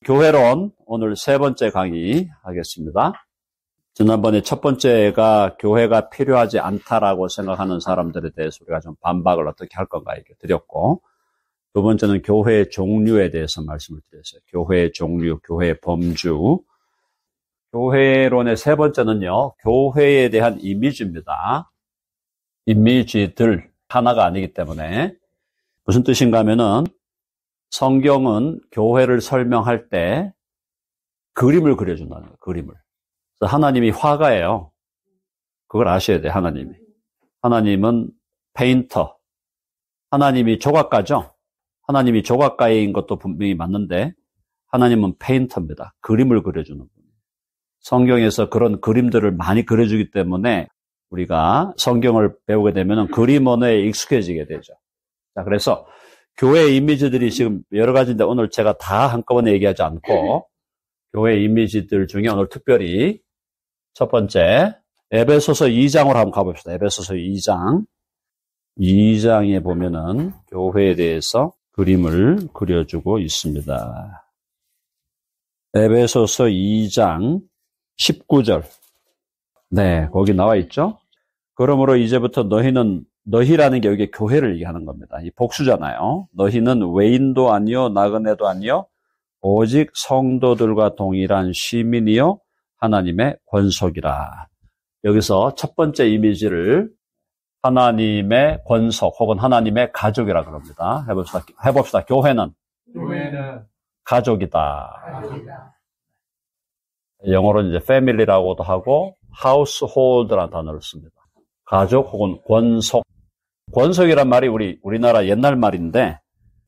교회론 오늘 세 번째 강의 하겠습니다. 지난번에 첫 번째가 교회가 필요하지 않다라고 생각하는 사람들에 대해서 우리가 좀 반박을 어떻게 할 건가 이렇게 드렸고, 두 번째는 교회의 종류에 대해서 말씀을 드렸어요. 교회의 종류, 교회의 범주. 교회론의 세 번째는요, 교회에 대한 이미지입니다. 이미지들 하나가 아니기 때문에 무슨 뜻인가 하면은 성경은 교회를 설명할 때 그림을 그려준다는 거예요. 그림을. 그래서 하나님이 화가예요. 그걸 아셔야 돼요. 하나님은 페인터. 하나님이 조각가죠. 하나님이 조각가인 것도 분명히 맞는데 하나님은 페인터입니다. 그림을 그려주는 분이에요. 성경에서 그런 그림들을 많이 그려주기 때문에 우리가 성경을 배우게 되면 그림 언어에 익숙해지게 되죠. 자, 그래서 교회 이미지들이 지금 여러 가지인데 오늘 제가 다 한꺼번에 얘기하지 않고 교회 이미지들 중에 오늘 특별히 첫 번째 에베소서 2장으로 한번 가봅시다. 에베소서 2장. 2장에 보면은 교회에 대해서 그림을 그려주고 있습니다. 에베소서 2장 19절. 네, 거기 나와 있죠. 그러므로 이제부터 너희라는 게 여기 교회를 얘기하는 겁니다. 이 복수잖아요. 너희는 외인도 아니요 나그네도 아니요 오직 성도들과 동일한 시민이요 하나님의 권속이라. 여기서 첫 번째 이미지를 하나님의 권속 혹은 하나님의 가족이라 그럽니다. 해봅시다. 교회는 가족이다. 영어로 이제 family라고도 하고 household라는 단어를 씁니다. 가족 혹은 권속. 권속이란 말이 우리나라 옛날 말인데,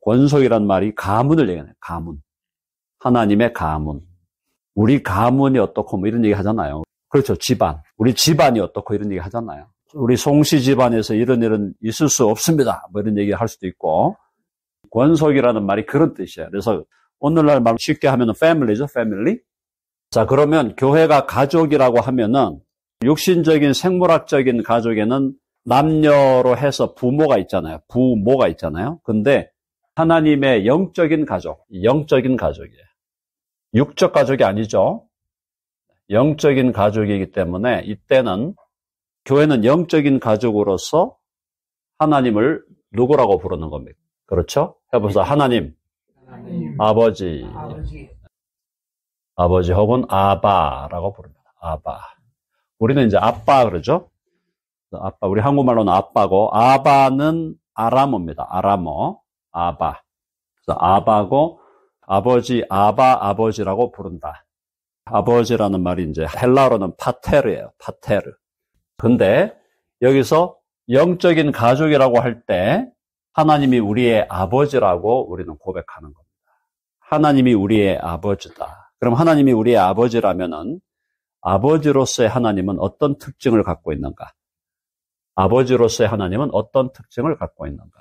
권속이란 말이 가문을 얘기해요. 가문. 하나님의 가문. 우리 가문이 어떻고 뭐 이런 얘기 하잖아요. 그렇죠. 집안. 우리 집안이 어떻고 이런 얘기 하잖아요. 우리 송씨 집안에서 이런 일은 있을 수 없습니다. 뭐 이런 얘기 할 수도 있고. 권속이라는 말이 그런 뜻이에요. 그래서 오늘날 말 쉽게 하면은 family죠. family. 자, 그러면 교회가 가족이라고 하면은 육신적인 생물학적인 가족에는 남녀로 해서 부모가 있잖아요. 근데 하나님의 영적인 가족이에요. 육적 가족이 아니죠. 영적인 가족이기 때문에 이때는 교회는 영적인 가족으로서 하나님을 누구라고 부르는 겁니까? 그렇죠? 해보세요. 하나님. 아버지 혹은 아바라고 부릅니다. 아바. 우리는 이제 아빠 그러죠? 아빠, 우리 한국말로는 아빠고, 아바는 아람어입니다. 아람어. 아바. 그래서 아바고, 아버지, 아버지라고 부른다. 아버지라는 말이 이제 헬라어로는 파테르예요. 파테르. 근데 여기서 영적인 가족이라고 할 때 하나님이 우리의 아버지라고 우리는 고백하는 겁니다. 하나님이 우리의 아버지다. 그럼 하나님이 우리의 아버지라면은 아버지로서의 하나님은 어떤 특징을 갖고 있는가? 아버지로서의 하나님은 어떤 특징을 갖고 있는가?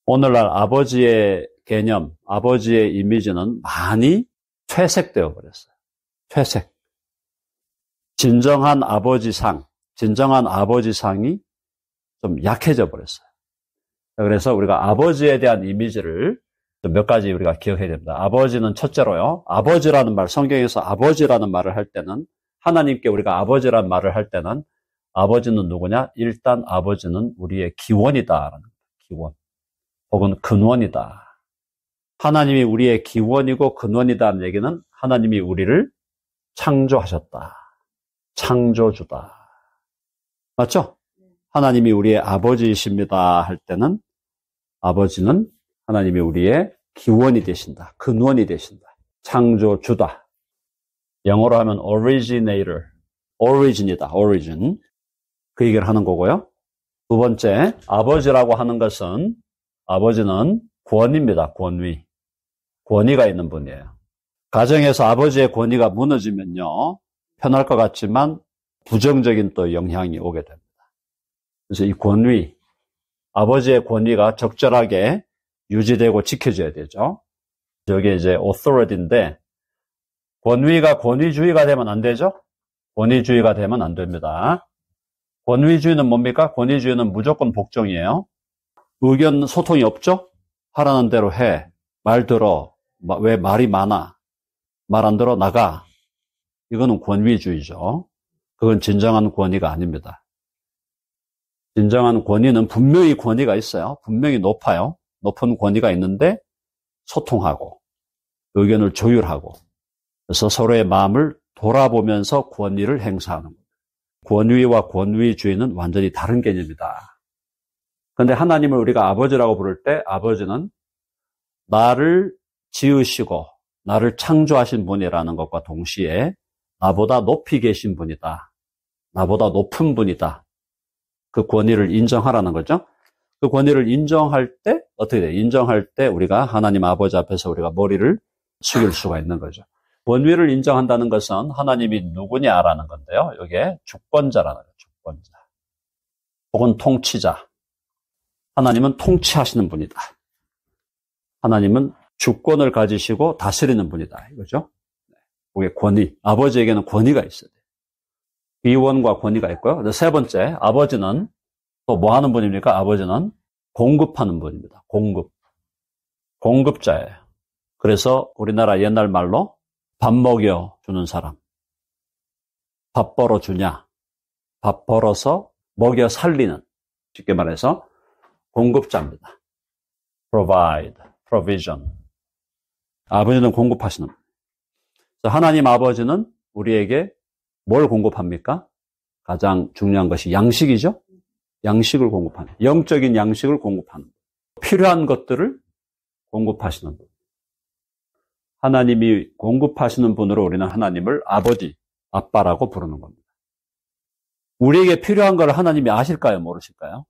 오늘날 아버지의 개념, 아버지의 이미지는 많이 퇴색되어 버렸어요. 퇴색. 진정한 아버지상이 좀 약해져 버렸어요. 그래서 우리가 아버지에 대한 이미지를 몇 가지 우리가 기억해야 됩니다. 아버지는 첫째로요. 아버지라는 말, 성경에서 아버지라는 말을 할 때는 하나님께 우리가 아버지라는 말을 할 때는 아버지는 누구냐? 일단 아버지는 우리의 기원이다. 기원. 혹은 근원이다. 하나님이 우리의 기원이고 근원이다는 얘기는 하나님이 우리를 창조하셨다. 창조주다. 맞죠? 하나님이 우리의 아버지이십니다 할 때는 아버지는 하나님이 우리의 기원이 되신다. 근원이 되신다. 창조주다. 영어로 하면 origin이다. origin. 그 얘기를 하는 거고요. 두 번째, 아버지라고 하는 것은 아버지는 권위입니다. 권위가 있는 분이에요. 가정에서 아버지의 권위가 무너지면요. 편할 것 같지만 부정적인 또 영향이 오게 됩니다. 그래서 이 권위, 아버지의 권위가 적절하게 유지되고 지켜져야 되죠. 저게 이제 authority인데 권위가 권위주의가 되면 안 되죠? 권위주의가 되면 안 됩니다. 권위주의는 뭡니까? 권위주의는 무조건 복종이에요. 의견 소통이 없죠? 하라는 대로 해. 말 들어. 왜 말이 많아? 말 안 들어 나가. 이거는 권위주의죠. 그건 진정한 권위가 아닙니다. 진정한 권위는 분명히 권위가 있어요. 분명히 높아요. 높은 권위가 있는데 소통하고 의견을 조율하고 그래서 서로의 마음을 돌아보면서 권위를 행사하는 거예요. 권위와 권위주의는 완전히 다른 개념이다. 그런데 하나님을 우리가 아버지라고 부를 때 아버지는 나를 지으시고 나를 창조하신 분이라는 것과 동시에 나보다 높이 계신 분이다. 나보다 높은 분이다. 그 권위를 인정하라는 거죠. 그 권위를 인정할 때 어떻게 돼요? 인정할 때 우리가 하나님 아버지 앞에서 우리가 머리를 숙일 수가 있는 거죠. 권위를 인정한다는 것은 하나님이 누구냐라는 건데요. 이게 주권자라는 거예요. 주권자. 혹은 통치자. 하나님은 통치하시는 분이다. 하나님은 주권을 가지시고 다스리는 분이다. 이거죠. 그게 권위. 아버지에게는 권위가 있어야 돼요. 기원과 권위가 있고요. 세 번째, 아버지는 또 뭐 하는 분입니까? 아버지는 공급하는 분입니다. 공급자예요. 그래서 우리나라 옛날 말로 밥 먹여주는 사람. 밥 벌어주냐. 밥 벌어서 먹여 살리는. 쉽게 말해서 공급자입니다. provide, provision. 아버지는 공급하시는 분. 하나님 아버지는 우리에게 뭘 공급합니까? 가장 중요한 것이 양식이죠? 양식을 공급하는, 영적인 양식을 공급하는, 필요한 것들을 공급하시는 분. 하나님이 공급하시는 분으로 우리는 하나님을 아버지, 아빠라고 부르는 겁니다. 우리에게 필요한 걸 하나님이 아실까요? 모르실까요?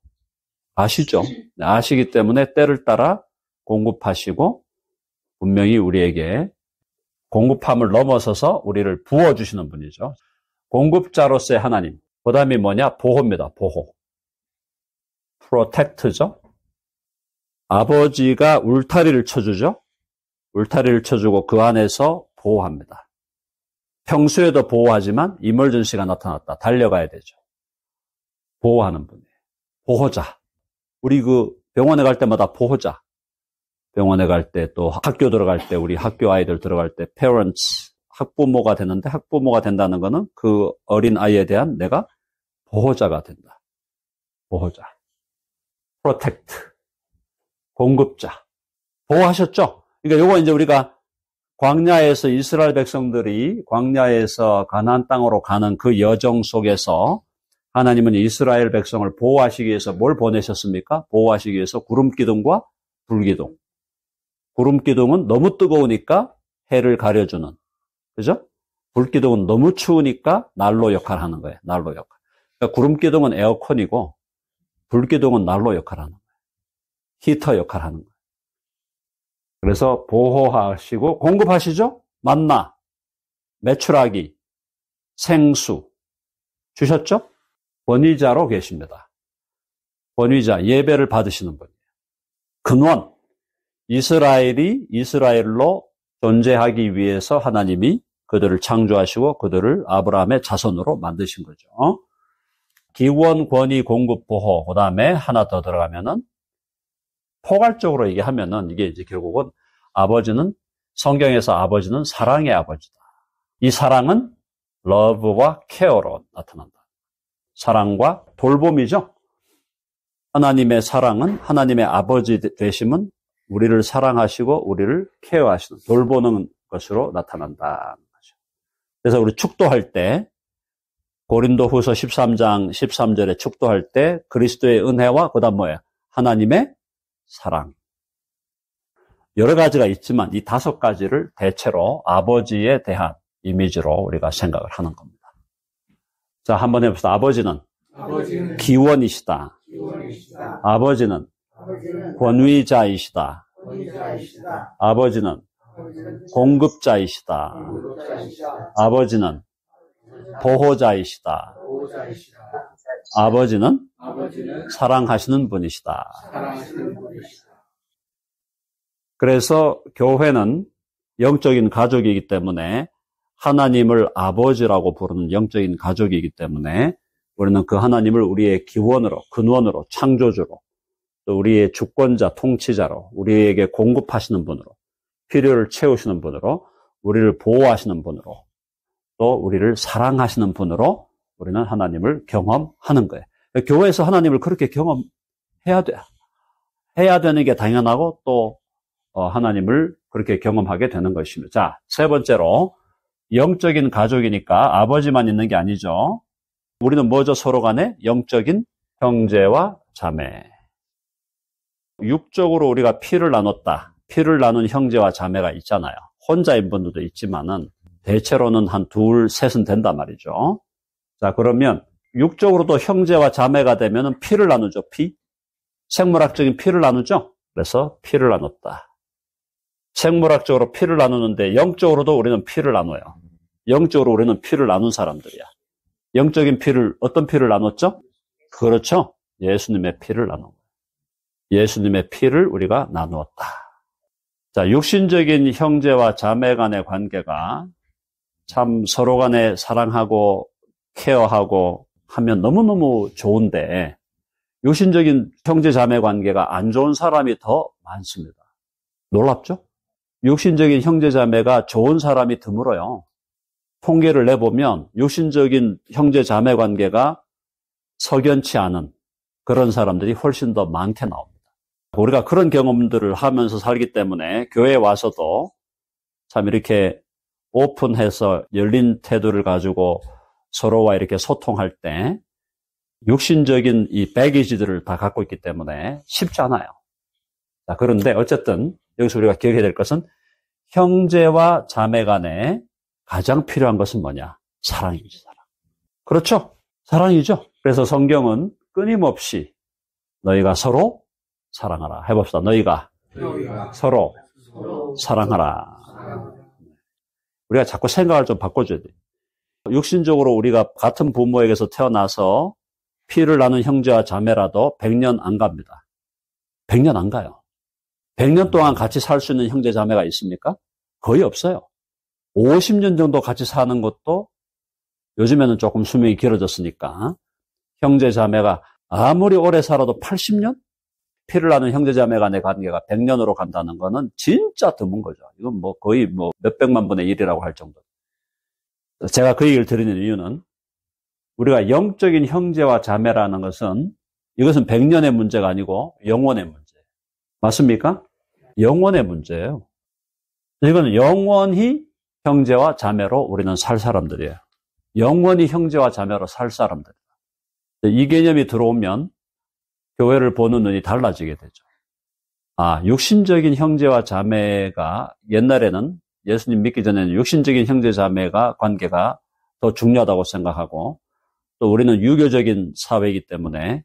아시죠? 아시기 때문에 때를 따라 공급하시고 분명히 우리에게 공급함을 넘어서서 우리를 부어주시는 분이죠. 공급자로서의 하나님. 그 다음이 뭐냐? 보호입니다. 보호. 프로텍트죠. 아버지가 울타리를 쳐주죠. 울타리를 쳐주고 그 안에서 보호합니다. 평소에도 보호하지만 이멀전시가 나타났다. 달려가야 되죠. 보호하는 분이에요. 보호자. 우리 병원에 갈 때마다 보호자. 병원에 갈 때 또 학교 들어갈 때 우리 학교 아이들 들어갈 때 parents, 학부모가 되는데 학부모가 된다는 것은 그 어린 아이에 대한 내가 보호자가 된다. 보호자. protect. 공급자. 보호하셨죠? 그러니까 요거 이제 우리가 광야에서 이스라엘 백성들이 광야에서 가나안 땅으로 가는 그 여정 속에서 하나님은 이스라엘 백성을 보호하시기 위해서 뭘 보내셨습니까? 보호하시기 위해서 구름기둥과 불기둥. 구름기둥은 너무 뜨거우니까 해를 가려주는. 그죠? 불기둥은 너무 추우니까 난로 역할을 하는 거예요. 난로 역할. 그러니까 구름기둥은 에어컨이고 불기둥은 난로 역할을 하는 거예요. 히터 역할을 하는 거예요. 그래서 보호하시고 공급하시죠? 만나, 메추라기, 생수 주셨죠? 권위자로 계십니다. 권위자, 예배를 받으시는 분이에요. 근원, 이스라엘이 이스라엘로 존재하기 위해서 하나님이 그들을 창조하시고 그들을 아브라함의 자손으로 만드신 거죠. 기원, 권위, 공급, 보호. 그 다음에 하나 더 들어가면은 포괄적으로 얘기하면은 이게 이제 결국은 아버지는 성경에서 아버지는 사랑의 아버지다. 이 사랑은 love와 care로 나타난다. 사랑과 돌봄이죠. 하나님의 사랑은 하나님의 아버지 되심은 우리를 사랑하시고 우리를 케어하시는 돌보는 것으로 나타난다는 거죠. 그래서 우리 축도할 때 고린도후서 13장 13절에 축도할 때 그리스도의 은혜와 그다음 뭐예요? 하나님의 사랑. 여러 가지가 있지만 이 5가지를 대체로 아버지에 대한 이미지로 우리가 생각을 하는 겁니다. 자, 한번 해봅시다. 아버지는 기원이시다. 아버지는 권위자이시다. 아버지는 공급자이시다. 아버지는 보호자이시다. 아버지는 사랑하시는 분이시다. 그래서 교회는 영적인 가족이기 때문에 하나님을 아버지라고 부르는 영적인 가족이기 때문에 우리는 그 하나님을 우리의 기원으로, 근원으로, 창조주로, 또 우리의 주권자, 통치자로, 우리에게 공급하시는 분으로, 필요를 채우시는 분으로, 우리를 보호하시는 분으로, 또 우리를 사랑하시는 분으로 우리는 하나님을 경험하는 거예요. 교회에서 하나님을 그렇게 해야 되는 게 당연하고 또 하나님을 그렇게 경험하게 되는 것입니다. 자, 세 번째로 영적인 가족이니까 아버지만 있는 게 아니죠. 우리는 뭐죠? 서로 간에 영적인 형제와 자매. 육적으로 우리가 피를 나눴다. 피를 나눈 형제와 자매가 있잖아요. 혼자인 분들도 있지만은 대체로는 한 둘, 셋은 된단 말이죠. 자, 그러면 육적으로도 형제와 자매가 되면은 피를 나누죠. 피. 생물학적인 피를 나누죠. 그래서 피를 나눴다. 생물학적으로 피를 나누는데 영적으로도 우리는 피를 나눠요. 영적으로 우리는 피를 나눈 사람들이야. 영적인 피를, 어떤 피를 나눴죠? 그렇죠. 예수님의 피를 나눈 거예요. 예수님의 피를 우리가 나누었다. 자, 육신적인 형제와 자매 간의 관계가 참 서로 간에 사랑하고 케어하고 하면 너무너무 좋은데 육신적인 형제 자매 관계가 안 좋은 사람이 더 많습니다. 놀랍죠? 육신적인 형제 자매가 좋은 사람이 드물어요. 통계를 내보면 육신적인 형제 자매 관계가 석연치 않은 그런 사람들이 훨씬 더 많게 나옵니다. 우리가 그런 경험들을 하면서 살기 때문에 교회에 와서도 참 이렇게 오픈해서 열린 태도를 가지고 서로와 이렇게 소통할 때 육신적인 이 배기지들을 다 갖고 있기 때문에 쉽지 않아요. 자, 그런데 어쨌든 여기서 우리가 기억해야 될 것은 형제와 자매 간에 가장 필요한 것은 뭐냐? 사랑이지, 사랑. 그렇죠? 사랑이죠. 그래서 성경은 끊임없이 너희가 서로 사랑하라. 해봅시다. 너희가 서로 사랑하라. 우리가 자꾸 생각을 좀 바꿔줘야 돼요. 육신적으로 우리가 같은 부모에게서 태어나서 피를 나눈 형제와 자매라도 100년 안 갑니다. 100년 안 가요. 100년 동안 같이 살 수 있는 형제 자매가 있습니까? 거의 없어요. 50년 정도 같이 사는 것도 요즘에는 조금 수명이 길어졌으니까 형제 자매가 아무리 오래 살아도 80년? 피를 나눈 형제 자매 간의 관계가 100년으로 간다는 거는 진짜 드문 거죠. 이건 뭐 거의 뭐 몇백만 분의 1이라고 할 정도. 제가 그 얘기를 드리는 이유는 우리가 영적인 형제와 자매라는 것은 이것은 100년의 문제가 아니고 영원의 문제. 맞습니까? 영원의 문제예요. 이건 영원히 형제와 자매로 우리는 살 사람들이에요. 영원히 형제와 자매로 살 사람들이에요. 이 개념이 들어오면 교회를 보는 눈이 달라지게 되죠. 육신적인 형제와 자매가 옛날에는 예수님 믿기 전에는 육신적인 형제 자매가 관계가 더 중요하다고 생각하고 또 우리는 유교적인 사회이기 때문에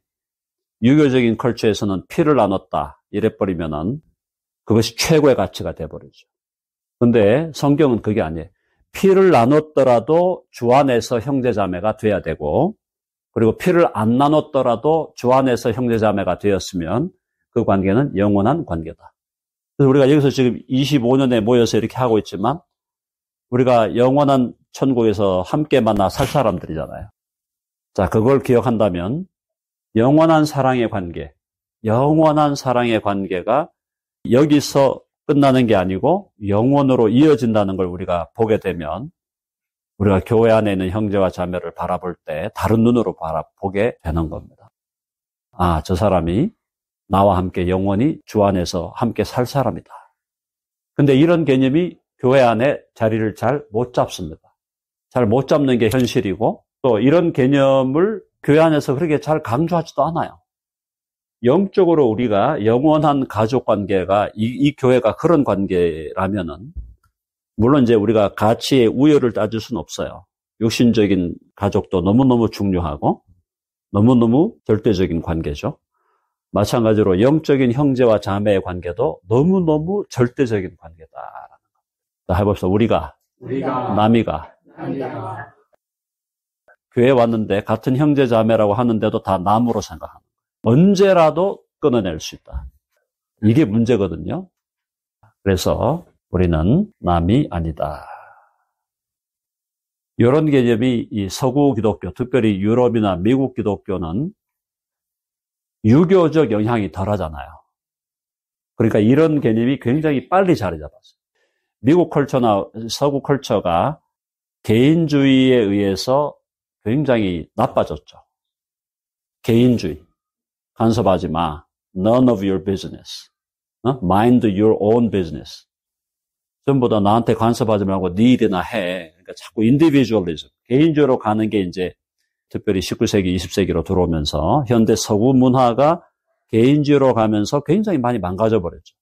유교적인 컬처에서는 피를 나눴다 이래버리면은 그것이 최고의 가치가 돼버리죠. 근데 성경은 그게 아니에요. 피를 나눴더라도 주 안에서 형제 자매가 돼야 되고 그리고 피를 안 나눴더라도 주 안에서 형제 자매가 되었으면 그 관계는 영원한 관계다. 그래서 우리가 여기서 지금 25년에 모여서 이렇게 하고 있지만 우리가 영원한 천국에서 함께 만나 살 사람들이잖아요. 자, 그걸 기억한다면 영원한 사랑의 관계가 여기서 끝나는 게 아니고 영원으로 이어진다는 걸 우리가 보게 되면 우리가 교회 안에 있는 형제와 자매를 바라볼 때 다른 눈으로 바라보게 되는 겁니다. 저 사람이 나와 함께 영원히 주 안에서 함께 살 사람이다. 근데 이런 개념이 교회 안에 자리를 잘 못 잡습니다. 잘 못 잡는 게 현실이고 또 이런 개념을 교회 안에서 그렇게 잘 강조하지도 않아요. 영적으로 우리가 영원한 가족 관계가 이 교회가 그런 관계라면은 물론 이제 우리가 가치의 우열을 따질 수는 없어요. 육신적인 가족도 너무너무 중요하고 너무너무 절대적인 관계죠. 마찬가지로 영적인 형제와 자매의 관계도 너무너무 절대적인 관계다라는 거. 해봅시다. 우리가 남이가 교회에 왔는데 같은 형제 자매라고 하는데도 다 남으로 생각합니다. 언제라도 끊어낼 수 있다. 이게 문제거든요. 그래서 우리는 남이 아니다. 이런 개념이 이 서구 기독교, 특별히 유럽이나 미국 기독교는 유교적 영향이 덜하잖아요. 그러니까 이런 개념이 굉장히 빨리 자리 잡았어요. 미국 컬처나 서구 컬처가 개인주의에 의해서 굉장히 나빠졌죠. 개인주의. 간섭하지 마. None of your business. Mind your own business. 전부 다 나한테 간섭하지 말고 네 일이나 해. 그러니까 자꾸 인디비주얼리즘. 개인주의로 가는 게 이제 특별히 19세기, 20세기로 들어오면서 현대 서구 문화가 개인주의로 가면서 굉장히 많이 망가져 버렸죠.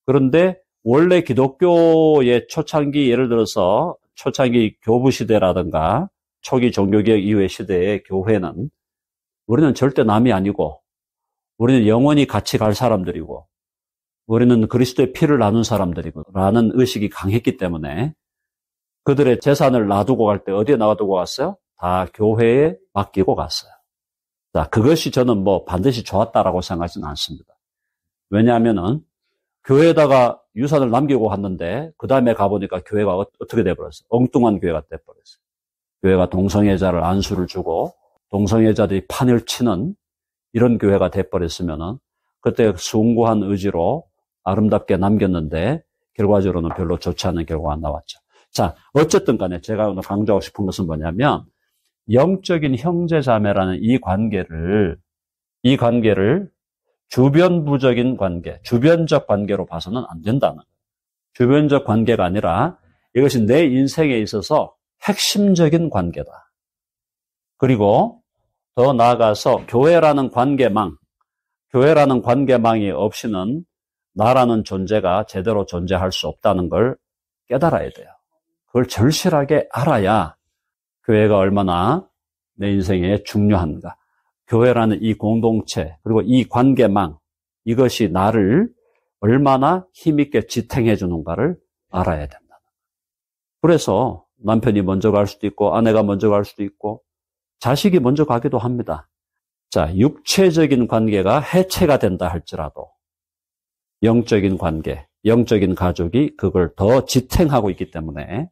그런데 원래 기독교의 초창기, 예를 들어서 초창기 교부 시대라든가 초기 종교개혁 이후의 시대의 교회는 우리는 절대 남이 아니고 우리는 영원히 같이 갈 사람들이고 우리는 그리스도의 피를 나눈 사람들이고 라는 의식이 강했기 때문에 그들의 재산을 놔두고 갈 때 어디에 놔두고 갔어요? 다 교회에 맡기고 갔어요. 자, 그것이 저는 뭐 반드시 좋았다라고 생각하지는 않습니다. 왜냐하면은 교회에다가 유산을 남기고 갔는데 그 다음에 가보니까 교회가 어떻게 돼버렸어요? 엉뚱한 교회가 돼버렸어요. 교회가 동성애자를 안수를 주고 동성애자들이 판을 치는 이런 교회가 돼버렸으면은 그때 숭고한 의지로 아름답게 남겼는데 결과적으로는 별로 좋지 않은 결과가 나왔죠. 자, 어쨌든 간에 제가 오늘 강조하고 싶은 것은 뭐냐면 영적인 형제자매라는 이 관계를 주변부적인 관계, 주변적 관계로 봐서는 안 된다는 거예요. 주변적 관계가 아니라 이것이 내 인생에 있어서 핵심적인 관계다. 그리고 더 나아가서 교회라는 관계망이 없이는 나라는 존재가 제대로 존재할 수 없다는 걸 깨달아야 돼요. 그걸 절실하게 알아야 교회가 얼마나 내 인생에 중요한가. 교회라는 이 공동체, 그리고 이 관계망, 이것이 나를 얼마나 힘있게 지탱해 주는가를 알아야 된다. 그래서 남편이 먼저 갈 수도 있고, 아내가 먼저 갈 수도 있고, 자식이 먼저 가기도 합니다. 자, 육체적인 관계가 해체가 된다 할지라도, 영적인 관계, 영적인 가족이 그걸 더 지탱하고 있기 때문에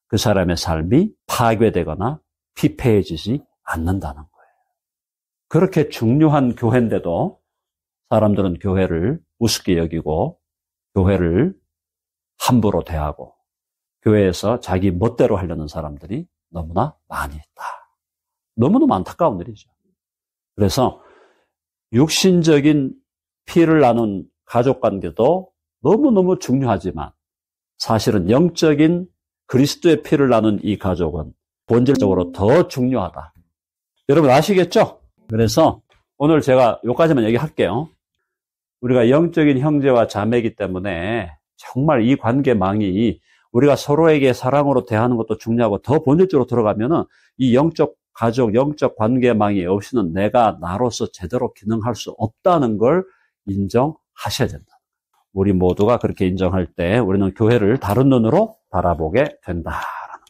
그 사람의 삶이 파괴되거나 피폐해지지 않는다는 거예요. 그렇게 중요한 교회인데도 사람들은 교회를 우습게 여기고 교회를 함부로 대하고 교회에서 자기 멋대로 하려는 사람들이 너무나 많이 있다. 너무너무 안타까운 일이죠. 그래서 육신적인 피를 나눈 가족관계도 너무너무 중요하지만 사실은 영적인 그리스도의 피를 나눈 이 가족은 본질적으로 더 중요하다. 여러분 아시겠죠? 그래서 오늘 제가 여기까지만 얘기할게요. 우리가 영적인 형제와 자매이기 때문에 정말 이 관계망이 우리가 서로에게 사랑으로 대하는 것도 중요하고 더 본질적으로 들어가면은 이 영적 가족, 영적 관계망이 없이는 내가 나로서 제대로 기능할 수 없다는 걸 인정하셔야 된다. 우리 모두가 그렇게 인정할 때 우리는 교회를 다른 눈으로 바라보게 된다라는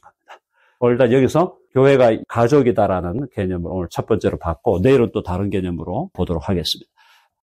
겁니다. 일단 여기서 교회가 가족이다라는 개념을 오늘 첫 번째로 봤고 내일은 또 다른 개념으로 보도록 하겠습니다.